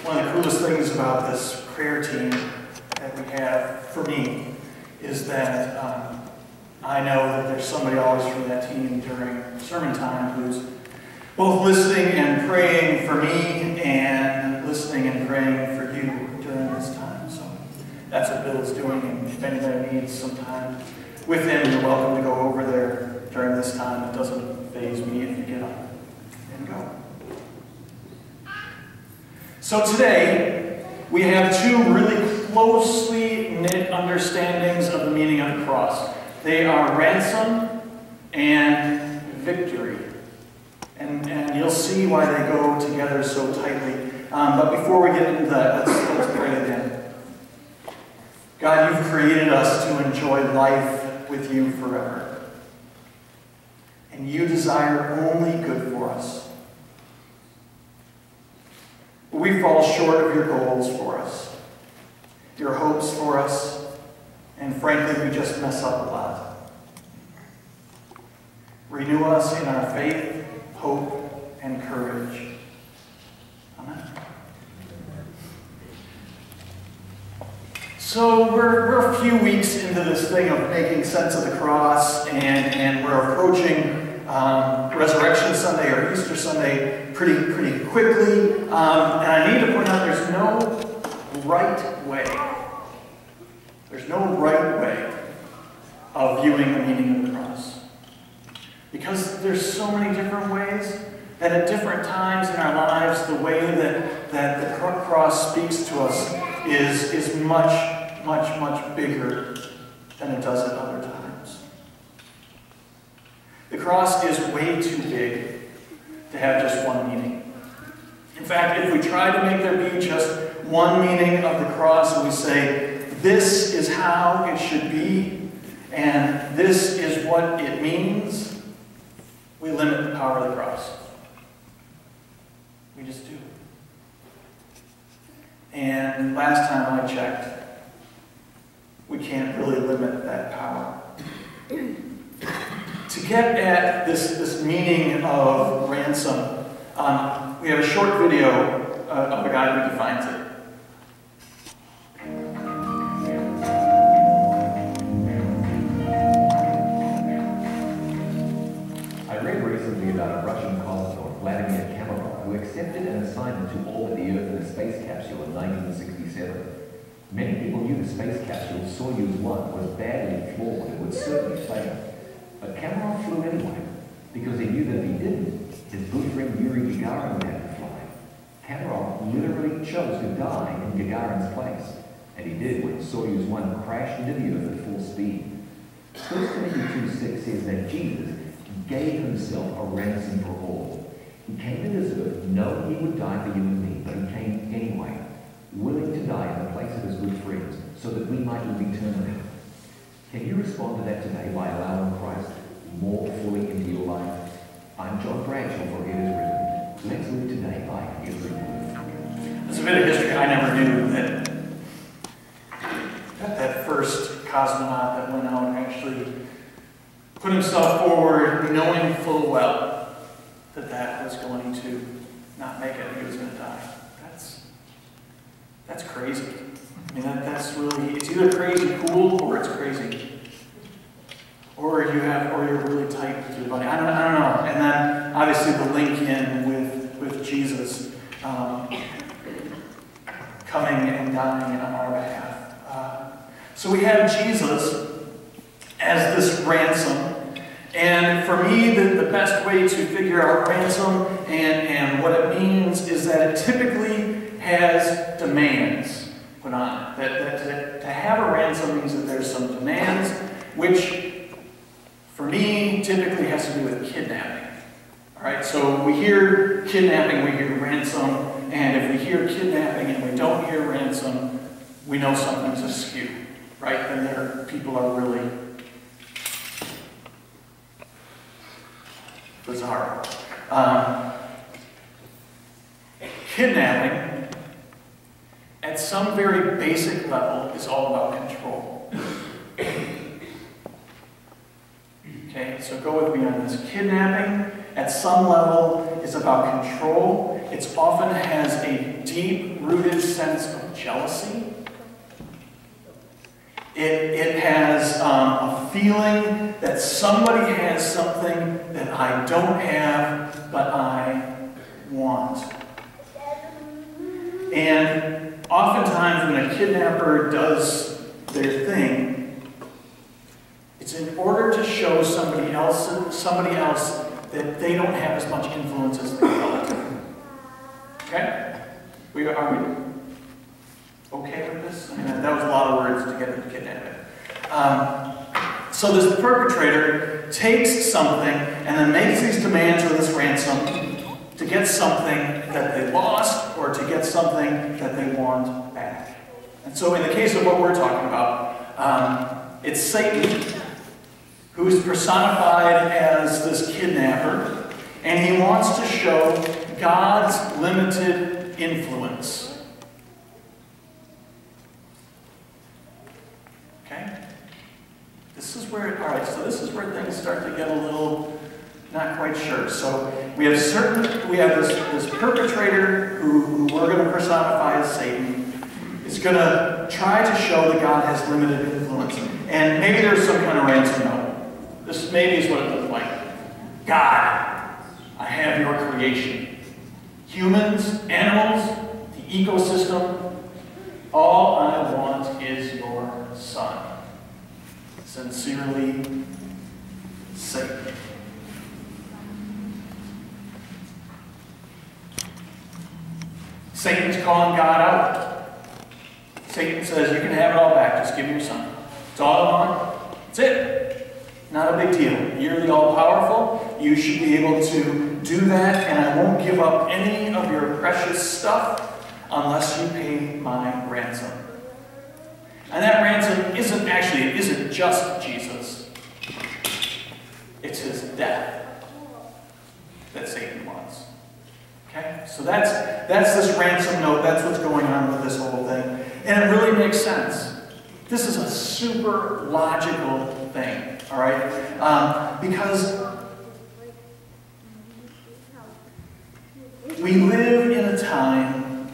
One of the coolest things about this prayer team that we have, for me, is that I know that there's somebody always from that team during sermon time who's both listening and praying for me and listening and praying for you during this time. So that's what Bill's doing, and if anybody needs some time with him, you're welcome to go over there during this time. It doesn't faze me if you get up and go. So today, we have two really closely knit understandings of the meaning of the cross. They are ransom and victory. And you'll see why they go together so tightly. But before we get into that, let's pray again. God, you've created us to enjoy life with you forever. And you desire only good for us. But we fall short of your goals for us, your hopes for us, and frankly, we just mess up a lot. Renew us in our faith, hope, and courage. Amen. So we're a few weeks into this thing of making sense of the cross, and we're approaching Resurrection Sunday or Easter Sunday pretty quickly. And I need to point out there's no right way. There's no right way of viewing the meaning of the cross. Because there's so many different ways that at different times in our lives, the way that the cross speaks to us is much bigger than it does at other times. The cross is way too big to have just one meaning. In fact, if we try to make there be just one meaning of the cross and we say, this is how it should be, and this is what it means, we limit the power of the cross. We just do. And last time I checked, we can't really limit that power. To get at this meaning of ransom, we have a short video of a guy who defines it. About a Russian cosmonaut, Vladimir Kamarov, who accepted an assignment to orbit the Earth in a space capsule in 1967. Many people knew the space capsule, Soyuz 1, was badly flawed and would certainly fail. But Kamarov flew anyway, because he knew that if he didn't, his good friend Yuri Gagarin would have to fly. Kamarov literally chose to die in Gagarin's place, and he did when Soyuz 1 crashed into the Earth at full speed. 1 Timothy 2:6 says that Jesus gave himself a ransom for all. He came to this earth knowing he would die for you and me, but he came anyway, willing to die in the place of his good friends, so that we might live eternally. Can you respond to that today by allowing Christ more fully into your life? I'm John Bradshaw, for it is written, let's live today by every word. There's a bit of history I never knew that first cosmonaut that went out and actually put himself forward knowing full well that was going to not make it, he was going to die. That's crazy. I mean, that's really, it's either crazy cool or it's crazy. Or you're really tight with your buddy. I don't know. And then obviously the link in with Jesus coming and dying on our behalf. So we have Jesus as this ransom. And for me, the best way to figure out ransom and what it means is that it typically has demands put on it. That to have a ransom means that there's some demands, which for me typically has to do with kidnapping. All right, so we hear kidnapping, we hear ransom, and if we hear kidnapping and we don't hear ransom, we know something's askew, right? And people are really bizarre. Kidnapping, at some very basic level, is all about control. Okay, so go with me on this. Kidnapping, at some level, is about control. it often has a deep-rooted sense of jealousy. It has a feeling that somebody has something that I don't have, but I want. And oftentimes when a kidnapper does their thing, it's in order to show somebody else that they don't have as much influence as they thought. Okay? Are we okay with this? I mean, that was a lot of words to get them kidnapped. So this perpetrator takes something and then makes these demands for this ransom to get something that they lost or to get something that they want back. And so in the case of what we're talking about, it's Satan, who's personified as this kidnapper, and he wants to show God's limited influence. Okay? This is where things start to get a little not quite sure. So we have this perpetrator who we're going to personify as Satan. Is going to try to show that God has limited influence. And maybe there's some kind of ransom note. This maybe is what it looks like. God, I have your creation. Humans, animals, the ecosystem, all I want is your son. Sincerely, Satan. Satan's calling God out. Satan says, you can have it all back, just give me your son. It's all I want. That's it. Not a big deal. You're the all-powerful. You should be able to do that, and I won't give up any of your precious stuff unless you pay my ransom. And that ransom isn't just Jesus. It's his death that Satan wants. Okay? So that's this ransom note. That's what's going on with this whole thing. And it really makes sense. This is a super logical thing, all right? Because we live in a time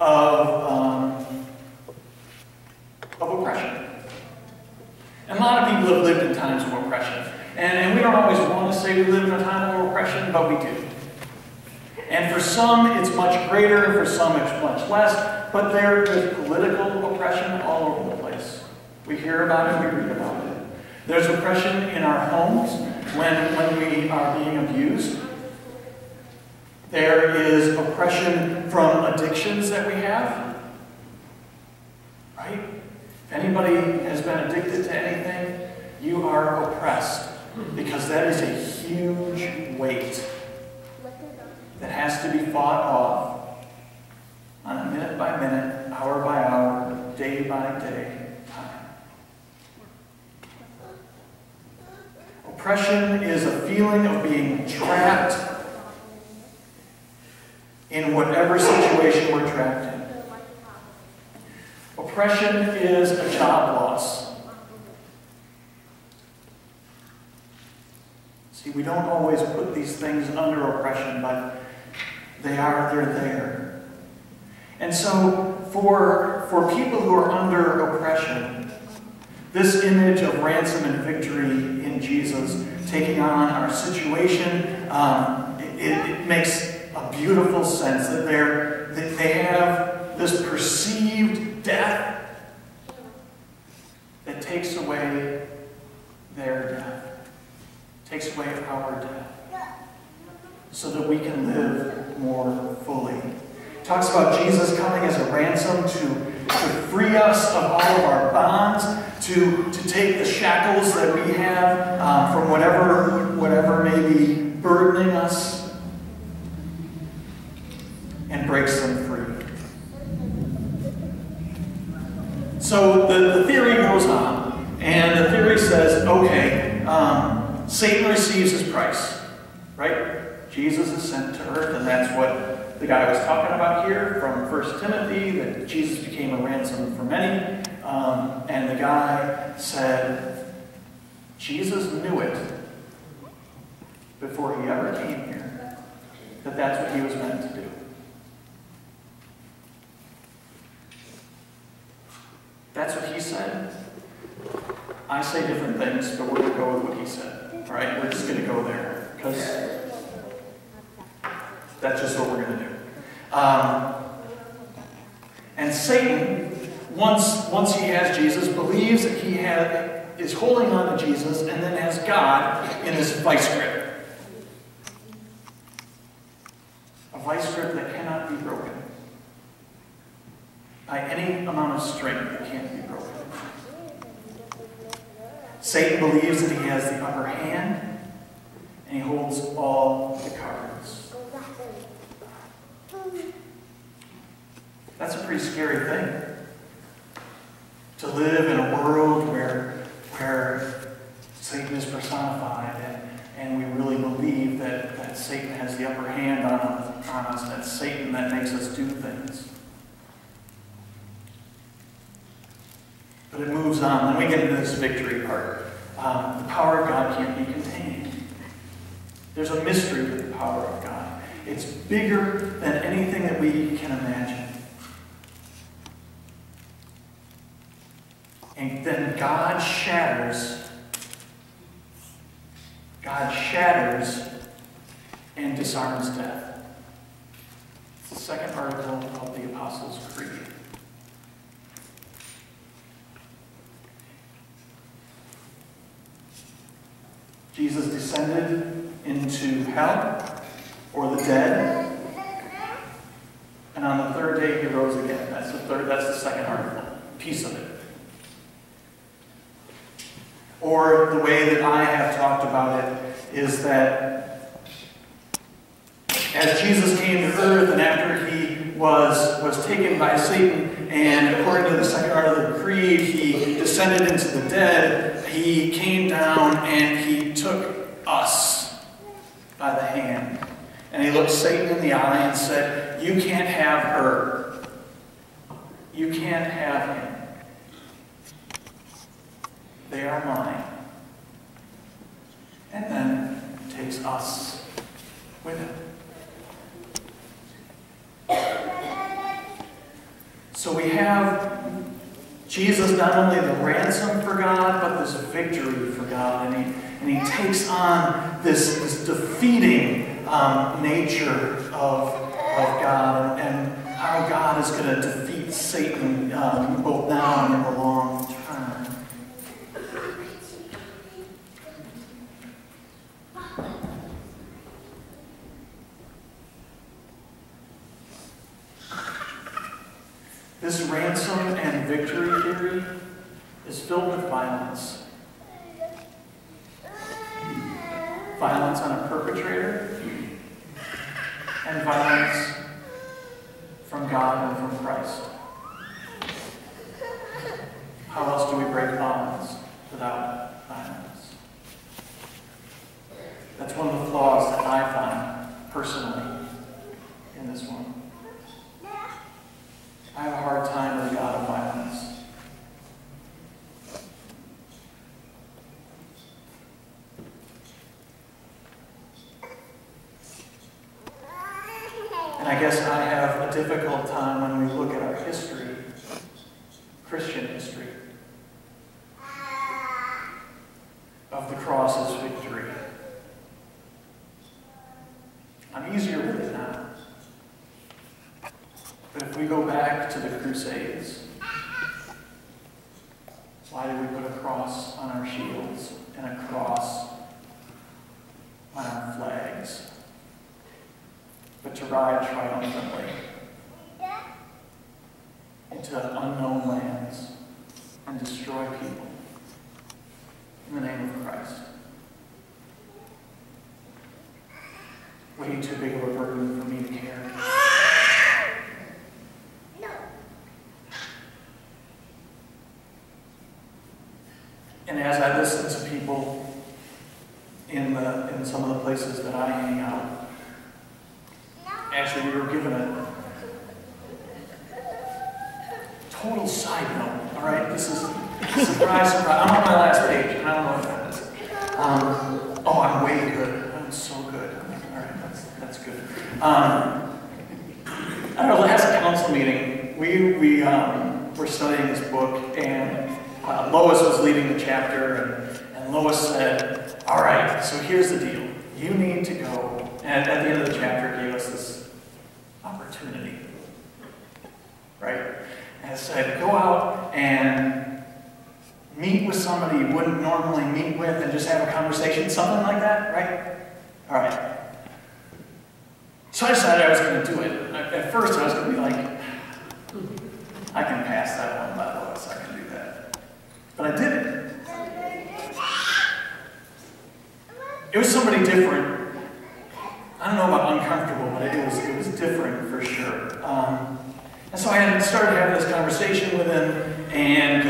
of oppression. And a lot of people have lived in times of oppression. And we don't always want to say we live in a time of oppression, but we do. And for some, it's much greater, and for some, it's much less. But there's political oppression all over the place. We hear about it, we read about it. There's oppression in our homes when we are being abused. There is oppression from addictions that we have. Right? If anybody has been addicted to anything, you are oppressed. Because that is a huge weight that has to be fought off on a minute-by-minute, hour-by-hour, day-by-day time. Oppression is a feeling of being trapped in whatever situation we're trapped in. Oppression is a job loss. See, we don't always put these things under oppression, but they're there. And so, for people who are under oppression, this image of ransom and victory in Jesus taking on our situation, it makes a beautiful sense that they have this perceived death that takes away their death, takes away our death, so that we can live more fully. It talks about Jesus coming as a ransom to free us of all of our bonds, to take the shackles that we have from whatever may be burdening us, and breaks them free. So the theory goes on, and the theory says, okay, Satan receives his price, right? Jesus is sent to earth, and that's what the guy was talking about here from 1 Timothy, that Jesus became a ransom for many. And the guy said, Jesus knew it before he ever came here. that that's what he was meant to do. That's what he said. I say different things, but we're going to go with what he said. All right? We're just going to go there because that's just what we're going to do. And Satan, once he has Jesus, believes that he is holding on to Jesus and then has God in his vice grip. A vice grip that cannot be broken. By any amount of strength, it can't be broken. Satan believes that he has the upper hand, and he holds all the cards. That's a pretty scary thing. To live in a world where Satan is personified, and we really believe that Satan has the upper hand on us, that it's Satan that makes us do things. But it moves on. Then we get into this victory part. The power of God can't be contained. There's a mystery to the power of God. It's bigger than anything that we can imagine. And then God shatters and disarms death. It's the second article of the Apostles' Creed. Jesus descended into hell, or the dead, and on the third day he rose again. That's the second article, piece of it. Or the way that I have talked about it is that as Jesus came to earth and after he was taken by Satan, and according to the second article of the Creed, he descended into the dead, he came down and he took us by the hand. And he looked Satan in the eye and said, "You can't have her. You can't have him. They are mine." And then takes us with him. So we have Jesus not only the ransom for God, but this victory for God. And he takes on this defeating nature of God and how God is going to defeat Satan both now and in the long term. This ransom and victory theory is filled with violence. Violence on a perpetrator, and violence from God and from Christ. How else do we break bonds without violence? That's one of the flaws that I find personally in this one. I have a hard time with the God of violence. And I guess I have a difficult time when we look at our history, Christian history, of the cross's victory. I'm easier with it now. But if we go back to the Crusades, why did we put a cross on our shields and a cross on our flags? But to ride triumphantly into unknown lands and destroy people in the name of Christ. Way too big of a burden for me to carry. And as I listen to people in some of the places that I hang out, actually we were given a total side note. All right, this is surprise, surprise. I'm on my last page, and I don't know what that is. Oh, I'm way good. I'm so good. All right, that's good. At our last council meeting, we were studying this book, and Lois was leading the chapter, and Lois said, all right, so here's the deal. You need to go, and at the end of the chapter gave us this opportunity, right? And it said, go out and meet with somebody you wouldn't normally meet with and just have a conversation, something like that, right? All right. So I decided I was going to do it. At first I was going to be like, I can pass that one by Lois, I can do that. But I did it. It was somebody different. I don't know about uncomfortable, but it was different for sure. And so I started having this conversation with him, and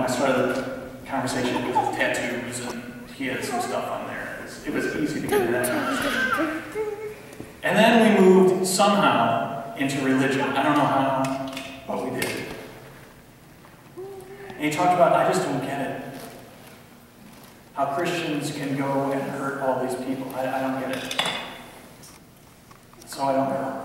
I started the conversation because of tattoos, and he had some stuff on there. It was easy to get into that conversation. And then we moved somehow into religion. I don't know how, but we did. And he talked about, I just don't get it. How Christians can go and hurt all these people. I don't get it. So I don't go.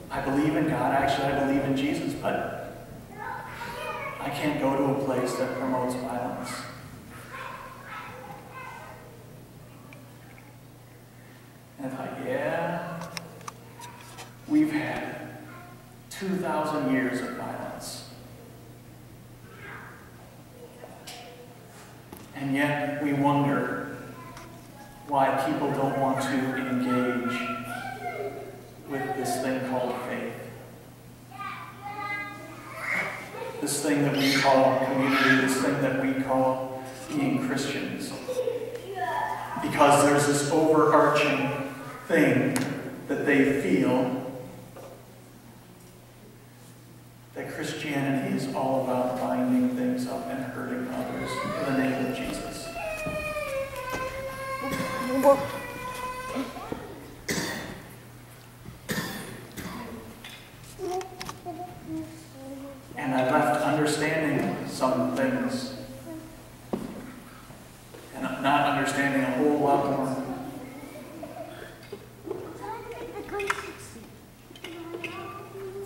I believe in God. Actually, I believe in Jesus, but I can't go to a place that promotes violence. And I thought, yeah, we've had 2,000 years of violence. And yet we wonder why people don't want to engage with this thing called faith. This thing that we call community, this thing that we call being Christians. Because there's this overarching thing that they feel that Christianity is all about binding things up and hurting others in the name of Jesus. And I left understanding some things and not understanding a whole lot more.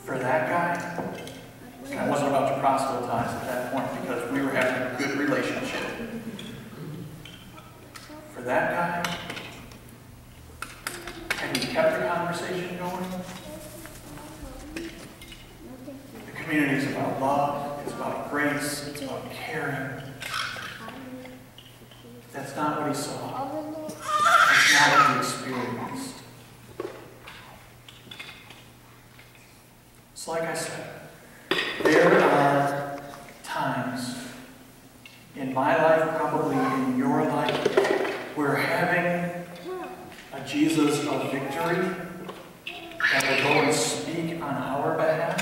For that guy, I wasn't about to proselytize at that point because we were having a good relationship. For that guy, had we kept the conversation going? The community is about love, it's about grace, it's about caring. That's not what he saw. That's not what he experienced. So like I said, there are times in my life, probably in your life, where having a Jesus of victory that will go and speak on our behalf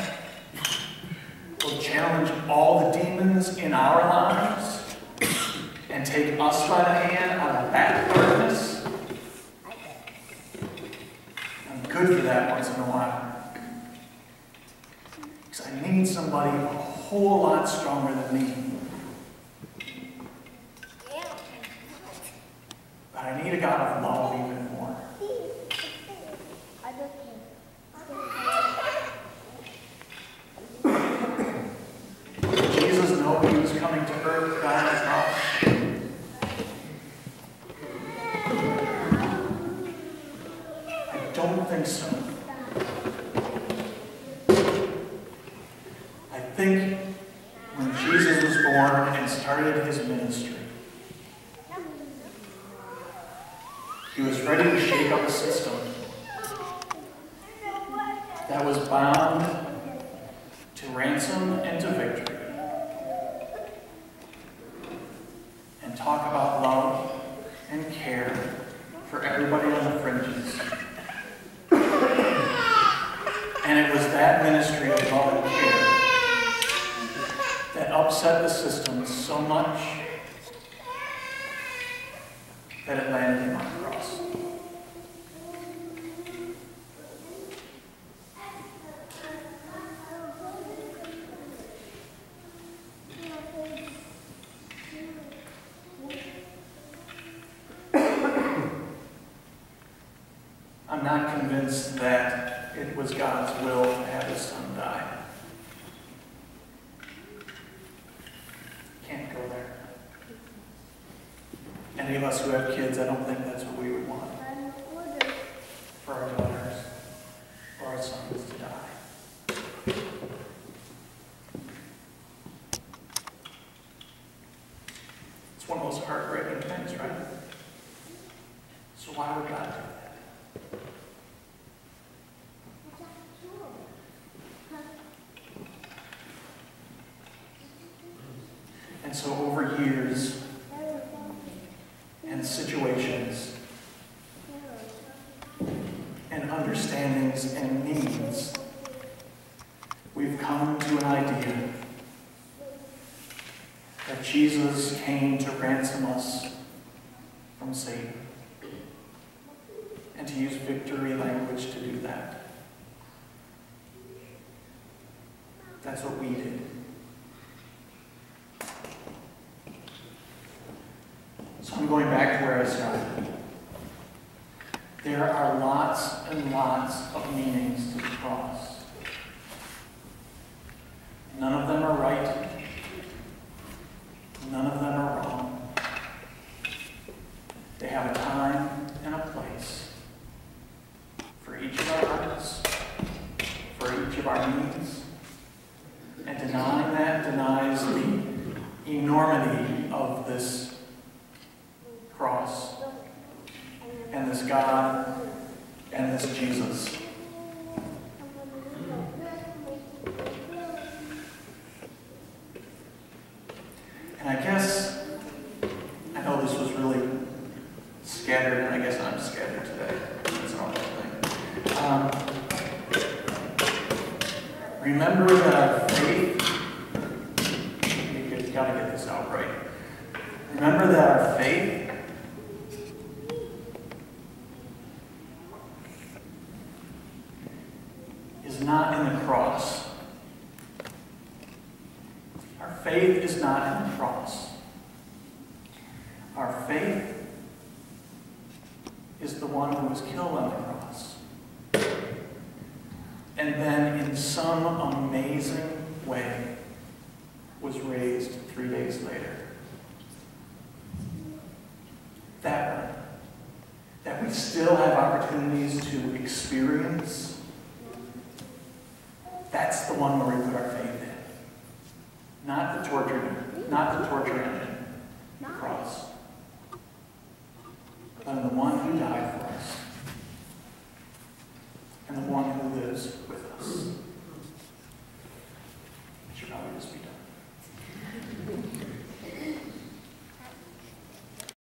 will challenge all the demons in our lives and take us by the hand out of that darkness. I'm good for that once in a while. Because I need somebody a whole lot stronger than me. But I need a God of love even more. Did Jesus know he was coming to earth, God his love? I don't think so. I think when Jesus was born and started his ministry, he was ready to shake up a system that was bound to ransom and to victory, and talk about love and care for everybody on the fringes. And it was that ministry of love and care that upset the system so much that it landed him on the cross. I'm not convinced that it was God's will to have his son die. Can't go there. Any of us who have kids, I don't think that's what we would want for our daughters or our sons to die. It's one of those heartbreaking things, right? So why would God do that? And so over years and situations and understandings and needs, we've come to an idea that Jesus came to ransom us from Satan, and to use victory language to do that. That's what we did. So I'm going back to where I started. There are lots and lots of meanings to the cross. None of them are right. None of them are wrong. They have a time and a place for each of our hearts, for each of our needs. And denying that denies the enormity of this cross and this God and this Jesus. And I guess, I know this was really scattered, and I guess I'm scattered today. That's an awful thing. Remember that our faith, you've got to get this out right. Remember that our faith is not in the cross. Our faith is not in the cross. Our faith is the one who was killed on the cross. And then in some amazing way was raised 3 days later. That one, that we still have opportunities to experience, that's the one where we put our faith in. Not the torture engine, the cross, but in the